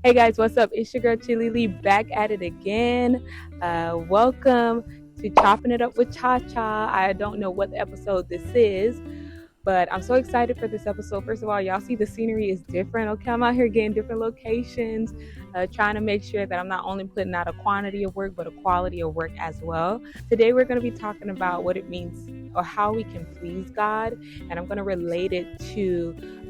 Hey guys, what's up? It's your girl Chili Lee back at it again. Welcome to Chopping It Up with ChaCha. I don't know what episode this is, but I'm so excited for this episode. First of all, y'all see the scenery is different. Okay, I'm out here getting different locations, trying to make sure that I'm not only putting out a quantity of work, but a quality of work as well. Today, we're going to be talking about what it means or how we can please God, and I'm going to relate it to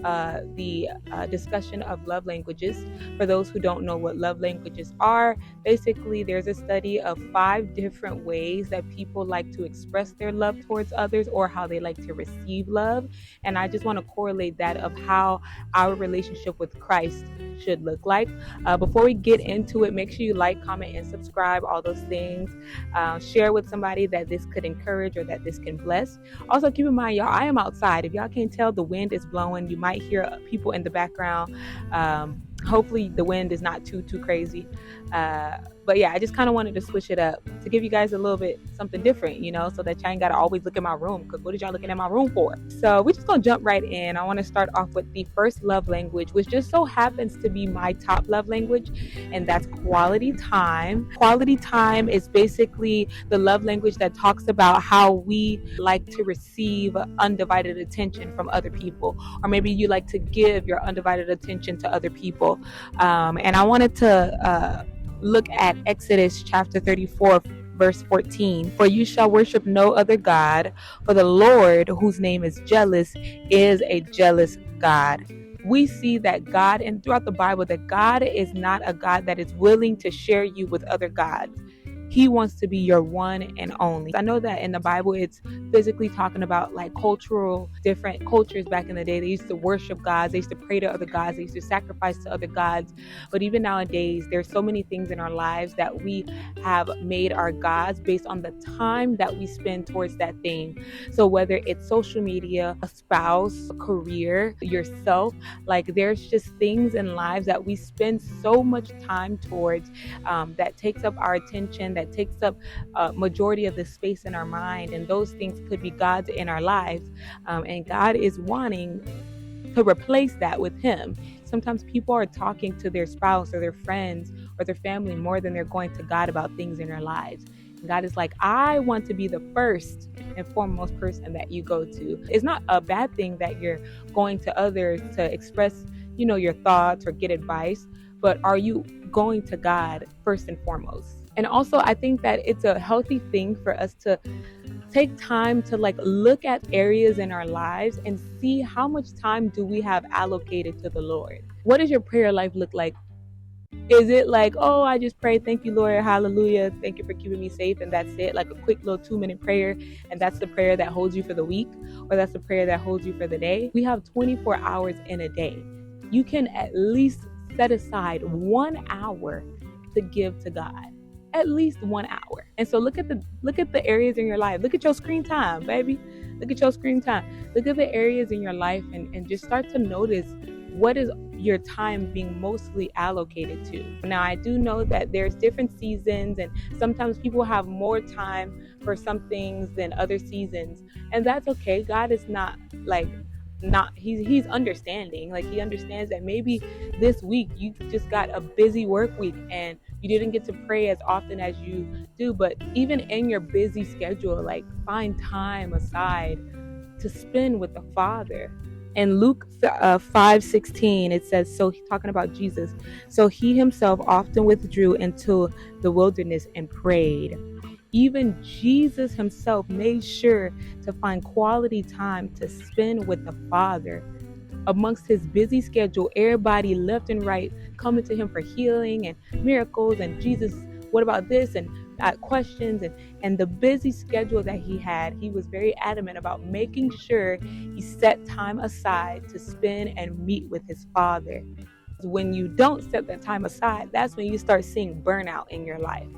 the discussion of love languages. For those who don't know what love languages are, basically, there's a study of 5 different ways that people like to express their love towards others or how they like to receive love. And I just want to correlate that of how our relationship with Christ should look like. Before we get into it, make sure you like, comment, and subscribe, all those things. Share with somebody that this could encourage or that this can bless. Also, keep in mind, y'all, I am outside. If y'all can't tell, the wind is blowing. You might hear people in the background. Hopefully the wind is not too crazy. But yeah, I just kind of wanted to switch it up to give you guys a little bit something different, so that y'all ain't got to always look at my room, because what is y'all looking at my room for? So we're just going to jump right in. I want to start off with the first love language, which just so happens to be my top love language, and that's quality time. Quality time is basically the love language that talks about how we like to receive undivided attention from other people, or maybe you like to give your undivided attention to other people. And I wanted to look at Exodus chapter 34, verse 14. For you shall worship no other God, for the Lord, whose name is jealous, is a jealous God. We see that God, and throughout the Bible, that God is not a God that is willing to share you with other gods. He wants to be your one and only. I know that in the Bible, it's physically talking about like different cultures back in the day. They used to worship gods. They used to pray to other gods. They used to sacrifice to other gods. But even nowadays, there's so many things in our lives that we have made our gods based on the time that we spend towards that thing. So whether it's social media, a spouse, a career, yourself, like there's just things in lives that we spend so much time towards that takes up our attention, that takes up majority of the space in our mind, and those things could be gods in our lives, and God is wanting to replace that with Him. Sometimes people are talking to their spouse or their friends or their family more than they're going to God about things in their lives. And God is like, I want to be the first and foremost person that you go to. It's not a bad thing that you're going to others to express, your thoughts or get advice, but are you going to God first and foremost? And also, I think that it's a healthy thing for us to take time to look at areas in our lives and see how much time do we have allocated to the Lord. What does your prayer life look like? Is it like, oh, I just pray, thank you, Lord, hallelujah, thank you for keeping me safe, and that's it, like a quick little 2-minute prayer, and that's the prayer that holds you for the week, or that's the prayer that holds you for the day? We have 24 hours in a day. You can at least set aside 1 hour to give to God. At least 1 hour. And so look at the areas in your life. Look at your screen time, baby. Look at your screen time. Look at the areas in your life and just start to notice what is your time being mostly allocated to. Now, I do know that there's different seasons, and sometimes people have more time for some things than other seasons, and that's okay. God is he's understanding. Like, he understands that maybe this week you just got a busy work week and you didn't get to pray as often as you do, but even in your busy schedule, find time aside to spend with the Father. In Luke 5:16, it says, so talking about Jesus, so he himself often withdrew into the wilderness and prayed. Even Jesus himself made sure to find quality time to spend with the Father. Amongst his busy schedule, everybody left and right coming to him for healing and miracles, and Jesus, what about this, and questions, and the busy schedule that he had, he was very adamant about making sure he set time aside to spend and meet with his Father. When you don't set that time aside, that's when you start seeing burnout in your life,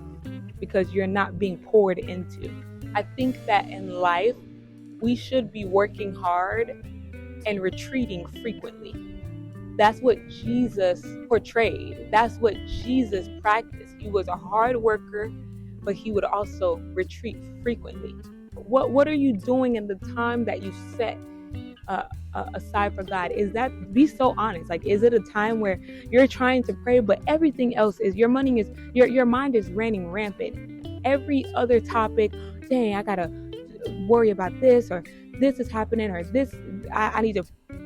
because you're not being poured into. I think that in life, we should be working hard and retreating frequently. That's what Jesus portrayed. That's what Jesus practiced. He was a hard worker, but he would also retreat frequently. What are you doing in the time that you set aside for God? Is that, be so honest, like, is it a time where you're trying to pray but everything else is, your mind is running rampant? Every other topic, dang, I gotta worry about this, or this is happening, or this, I need to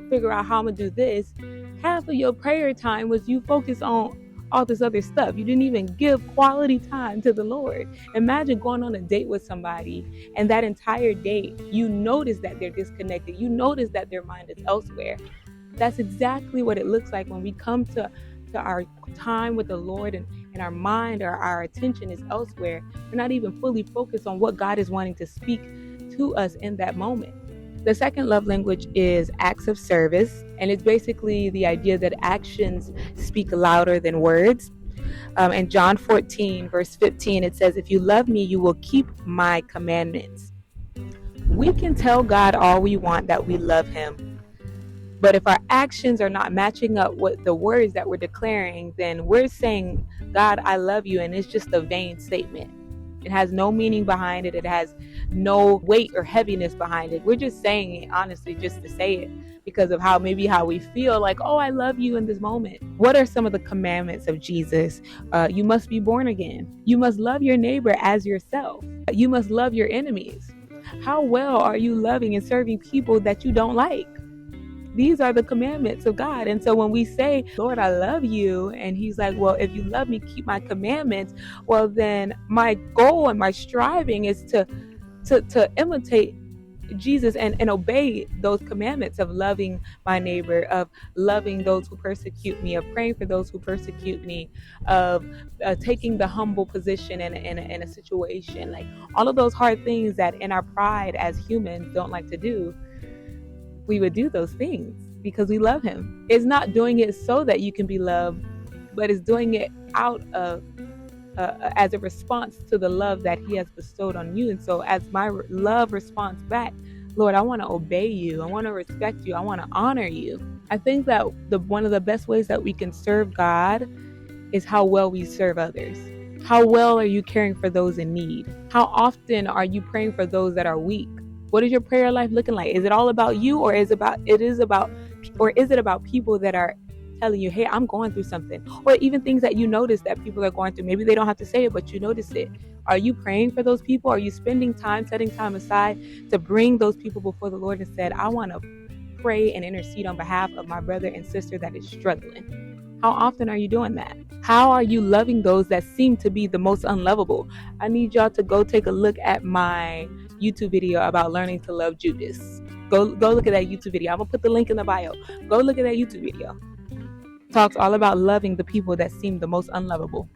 figure out how I'm gonna do this. Half of your prayer time was you focused on all this other stuff. You didn't even give quality time to the Lord. Imagine going on a date with somebody, and that entire date you notice that they're disconnected, you notice that their mind is elsewhere. That's exactly what it looks like when we come to our time with the Lord, and our mind or our attention is elsewhere. We're not even fully focused on what God is wanting to speak to us in that moment. The second love language is acts of service, and it's basically the idea that actions speak louder than words. In John 14, verse 15, it says, "If you love me, you will keep my commandments." We can tell God all we want that we love him, but if our actions are not matching up with the words that we're declaring, then we're saying, "God, I love you," and it's just a vain statement. It has no meaning behind it. It has no weight or heaviness behind it. We're just saying it honestly just to say it because of how we feel like, "Oh, I love you," in this moment. What are some of the commandments of Jesus? You must be born again. You must love your neighbor as yourself. You must love your enemies. How well are you loving and serving people that you don't like? These are the commandments of God. And so when we say, "Lord, I love you," and he's like, "Well, if you love me, keep my commandments," well, then my goal and my striving is to imitate Jesus, and obey those commandments of loving my neighbor, of loving those who persecute me, of praying for those who persecute me, of taking the humble position in a situation. Like, all of those hard things that in our pride as humans don't like to do, we would do those things because we love him. It's not doing it so that you can be loved, but it's doing it out of as a response to the love that he has bestowed on you. And so as my love responds back, "Lord, I want to obey you. I want to respect you. I want to honor you." I think that one of the best ways that we can serve God is how well we serve others. How well are you caring for those in need? How often are you praying for those that are weak? What is your prayer life looking like? Is it all about you, or is it about people that are telling you, "Hey, I'm going through something," or even things that you notice that people are going through? Maybe they don't have to say it, but you notice it. Are you praying for those people? Are you spending time, setting time aside to bring those people before the Lord and said, "I want to pray and intercede on behalf of my brother and sister that is struggling"? How often are you doing that? How are you loving those that seem to be the most unlovable? I need y'all to go take a look at my YouTube video about learning to love Judas. Go look at that YouTube video. I'm gonna put the link in the bio. Go look at that YouTube video. It talks all about loving the people that seem the most unlovable.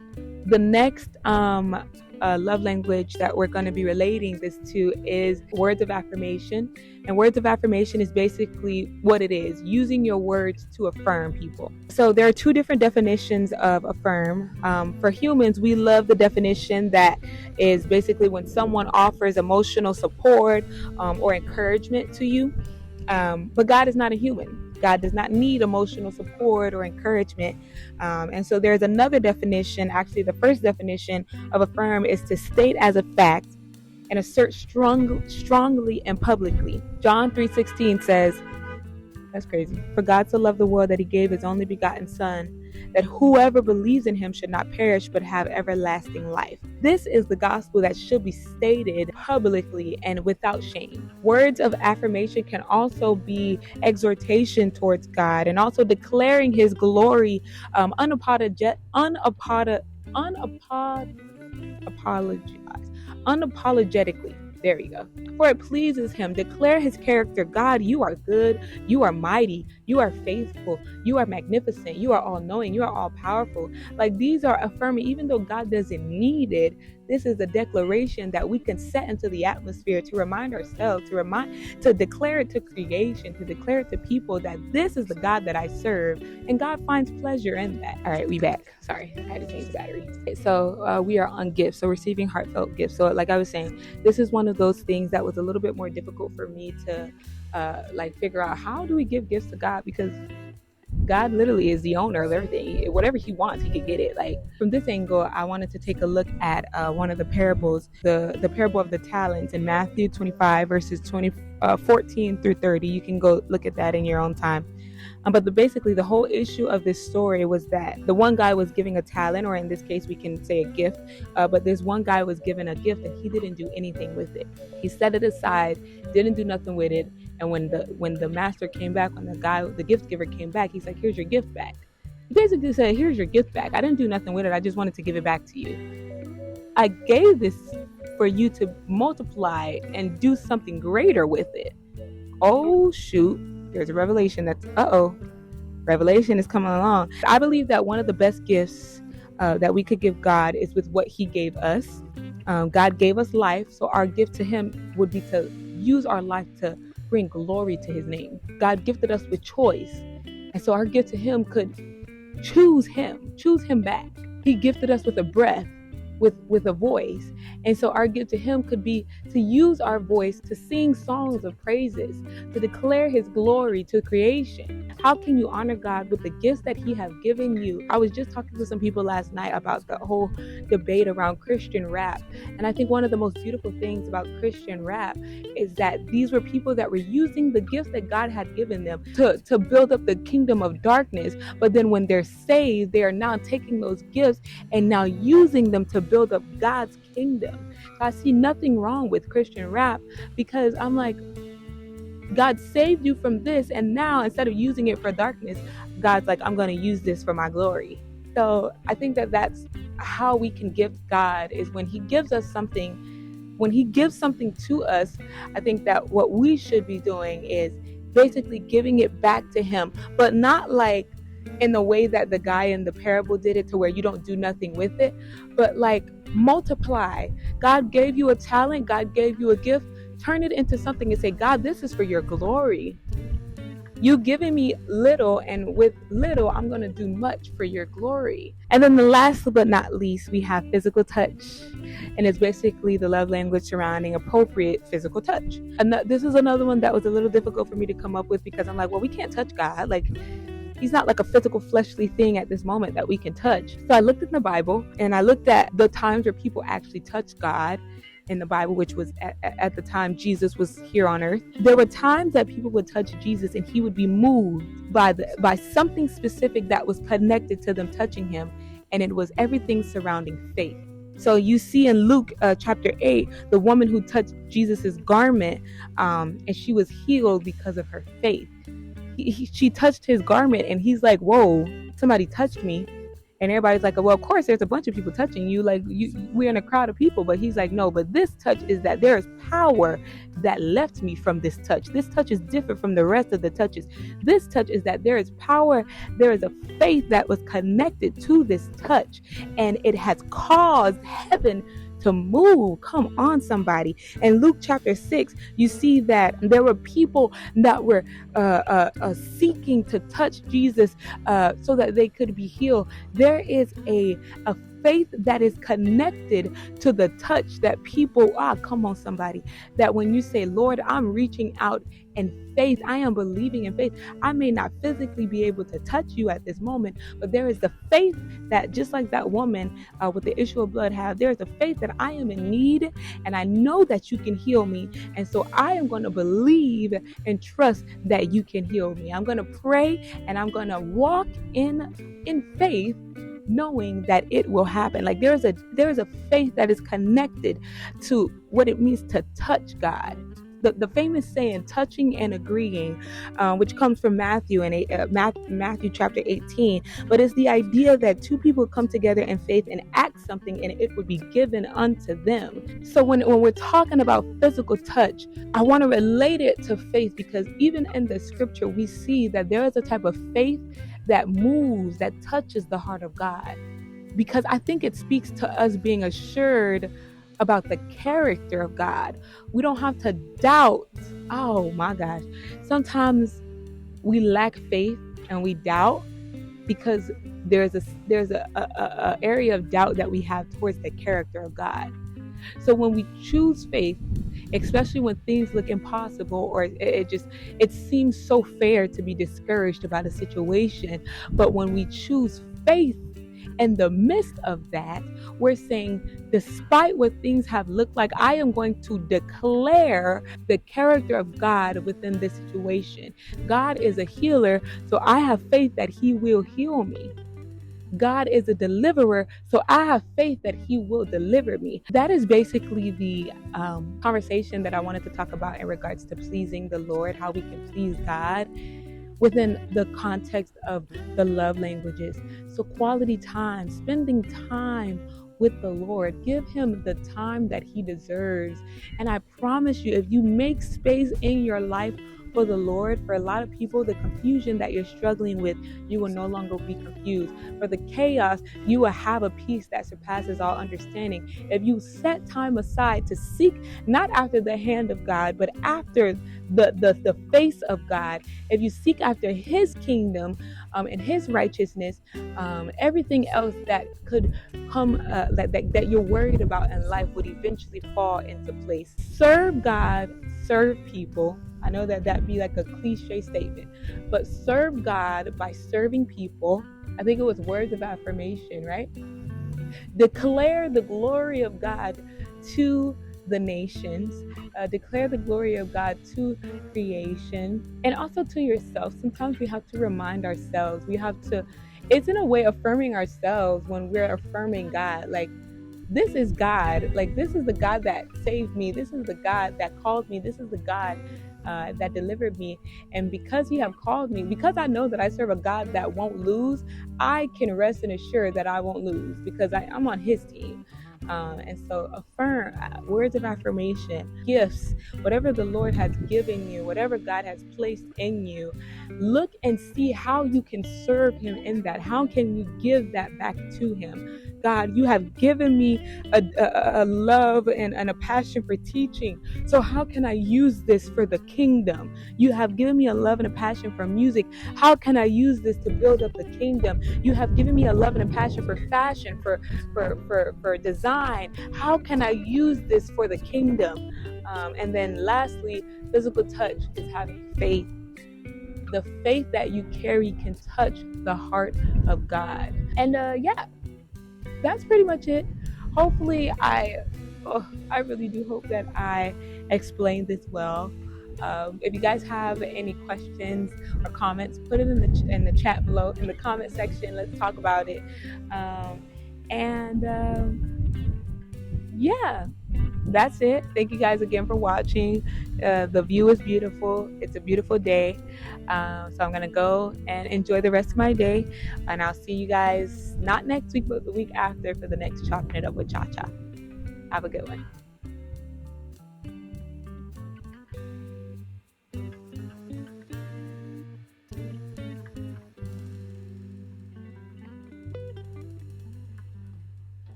The next love language that we're going to be relating this to is words of affirmation. And words of affirmation is basically what it is, using your words to affirm people. So there are two different definitions of affirm. For humans, we love the definition that is basically when someone offers emotional support or encouragement to you. But God is not a human. God does not need emotional support or encouragement. And so there's another definition. Actually, the first definition of affirm is to state as a fact and assert strongly and publicly. John 3:16 says, that's crazy. "For God so loved the world that he gave his only begotten Son, that whoever believes in him should not perish but have everlasting life." This is the gospel that should be stated publicly and without shame. Words of affirmation can also be exhortation towards God and also declaring his glory unapologetically. There you go. "For it pleases him. Declare his character. God, you are good. You are mighty. You are faithful. You are magnificent. You are all-knowing. You are all-powerful." Like, these are affirming, even though God doesn't need it. This is a declaration that we can set into the atmosphere to remind ourselves, to declare it to creation, to declare it to people that this is the God that I serve, and God finds pleasure in that. All right, we back. Sorry, I had to change the battery. So we are on gifts, so receiving heartfelt gifts. So like I was saying, this is one of those things that was a little bit more difficult for me to figure out, how do we give gifts to God? Because God literally is the owner of everything. Whatever he wants, he could get it. Like, from this angle, I wanted to take a look at one of the parables, the parable of the talents in Matthew 25 verses 14 through 30. You can go look at that in your own time. But basically, the whole issue of this story was that the one guy was giving a talent, or in this case, we can say a gift. But this one guy was given a gift and he didn't do anything with it. He set it aside, didn't do nothing with it. And when the master came back, when the gift giver came back, he's like, "Here's your gift back." He basically said, "Here's your gift back. I didn't do nothing with it. I just wanted to give it back to you. I gave this for you to multiply and do something greater with it." Oh shoot. There's a revelation that's, revelation is coming along. I believe that one of the best gifts that we could give God is with what he gave us. God gave us life, so our gift to him would be to use our life to bring glory to his name. God gifted us with choice, and so our gift to him could choose him back. He gifted us with a breath, with a voice, and so our gift to him could be to use our voice to sing songs of praises, to declare his glory to creation. How can you honor God with the gifts that he has given you? I was just talking to some people last night about the whole debate around Christian rap, and I think one of the most beautiful things about Christian rap is that these were people that were using the gifts that God had given them to build up the kingdom of darkness, but then when they're saved, they are now taking those gifts and now using them to build up God's kingdom. So I see nothing wrong with Christian rap, because I'm like, God saved you from this, and now instead of using it for darkness, God's like, I'm going to use this for my glory. So I think that that's how we can gift God, is when he gives us something, when he gives something to us. I think that what we should be doing is basically giving it back to him, but not like in the way that the guy in the parable did it, to where you don't do nothing with it, but like multiply. God gave you a talent, God gave you a gift. Turn it into something and say, God, this is for your glory. You've given me little, and with little, I'm going to do much for your glory. And then the last but not least, we have physical touch. And it's basically the love language surrounding appropriate physical touch. And this is another one that was a little difficult for me to come up with, because I'm like, well, we can't touch God. Like, he's not like a physical fleshly thing at this moment that we can touch. So I looked in the Bible, and I looked at the times where people actually touched God in the Bible, which was at the time Jesus was here on earth. There were times that people would touch Jesus and he would be moved by something specific that was connected to them touching him, and it was everything surrounding faith. So you see in Luke chapter 8, the woman who touched Jesus's garment, and she was healed because of her faith. She touched his garment, and he's like, whoa, somebody touched me. And everybody's like, well, of course, there's a bunch of people touching you. Like, we're in a crowd of people. But he's like, no, but this touch is that there is power that left me from this touch. This touch is different from the rest of the touches. This touch is that there is power. There is a faith that was connected to this touch, and it has caused heaven to move. Come on, somebody. In Luke chapter 6, you see that there were people that were seeking to touch Jesus so that they could be healed. There is a faith that is connected to the touch that people, come on, somebody, that when you say, Lord, I'm reaching out in faith, I am believing in faith. I may not physically be able to touch you at this moment, but there is the faith that, just like that woman with the issue of blood had, there is a faith that I am in need, and I know that you can heal me, and so I am going to believe and trust that you can heal me. I'm going to pray, and I'm going to walk in faith, knowing that it will happen. Like, there is a faith that is connected to what it means to touch God. The famous saying, touching and agreeing, which comes from Matthew chapter 18. But it's the idea that two people come together in faith and act something, and it would be given unto them. So when we're talking about physical touch, I want to relate it to faith, because even in the scripture, we see that there is a type of faith that moves, that touches the heart of God. Because I think it speaks to us being assured about the character of God. We don't have to doubt. Oh my gosh. Sometimes we lack faith and we doubt because there's a area of doubt that we have towards the character of God. So when we choose faith, especially when things look impossible, or it seems so fair to be discouraged about a situation. But when we choose faith in the midst of that, we're saying, despite what things have looked like, I am going to declare the character of God within this situation. God is a healer, so I have faith that He will heal me. God is a deliverer, so I have faith that He will deliver me. That is basically the conversation that I wanted to talk about in regards to pleasing the Lord, how we can please God within the context of the love languages. So quality time, spending time with the Lord, give Him the time that He deserves. And I promise you, if you make space in your life for the Lord, for a lot of people, the confusion that you're struggling with, you will no longer be confused. For the chaos, you will have a peace that surpasses all understanding. If you set time aside to seek not after the hand of God, but after the face of God, if you seek after His kingdom and His righteousness, everything else that could come that you're worried about in life would eventually fall into place. Serve God, serve people. I know that be like a cliche statement, but serve God by serving people. I think it was words of affirmation, right? Declare the glory of God to the nations. Declare the glory of God to creation and also to yourself. Sometimes we have to remind ourselves. It's in a way affirming ourselves when we're affirming God. Like, this is God. Like, this is the God that saved me. This is the God that called me. This is the God that delivered me. And because He have called me, because I know that I serve a God that won't lose, I can rest and assure that I won't lose because I'm on His team. And so affirm, words of affirmation, gifts, whatever the Lord has given you, whatever God has placed in you, look and see how you can serve Him in that. How can you give that back to Him? God, you have given me a love and a passion for teaching. So how can I use this for the kingdom? You have given me a love and a passion for music. How can I use this to build up the kingdom? You have given me a love and a passion for fashion, for design. How can I use this for the kingdom? And then lastly, physical touch is having faith. The faith that you carry can touch the heart of God. And that's pretty much it. Hopefully, I really do hope that I explained this well. If you guys have any questions or comments, put it in the chat below, in the comment section. Let's talk about it. Yeah, that's it. Thank you guys again for watching. The view is beautiful. It's a beautiful day. So I'm going to go and enjoy the rest of my day. And I'll see you guys not next week, but the week after for the next Chopping It Up with ChaCha. Have a good one.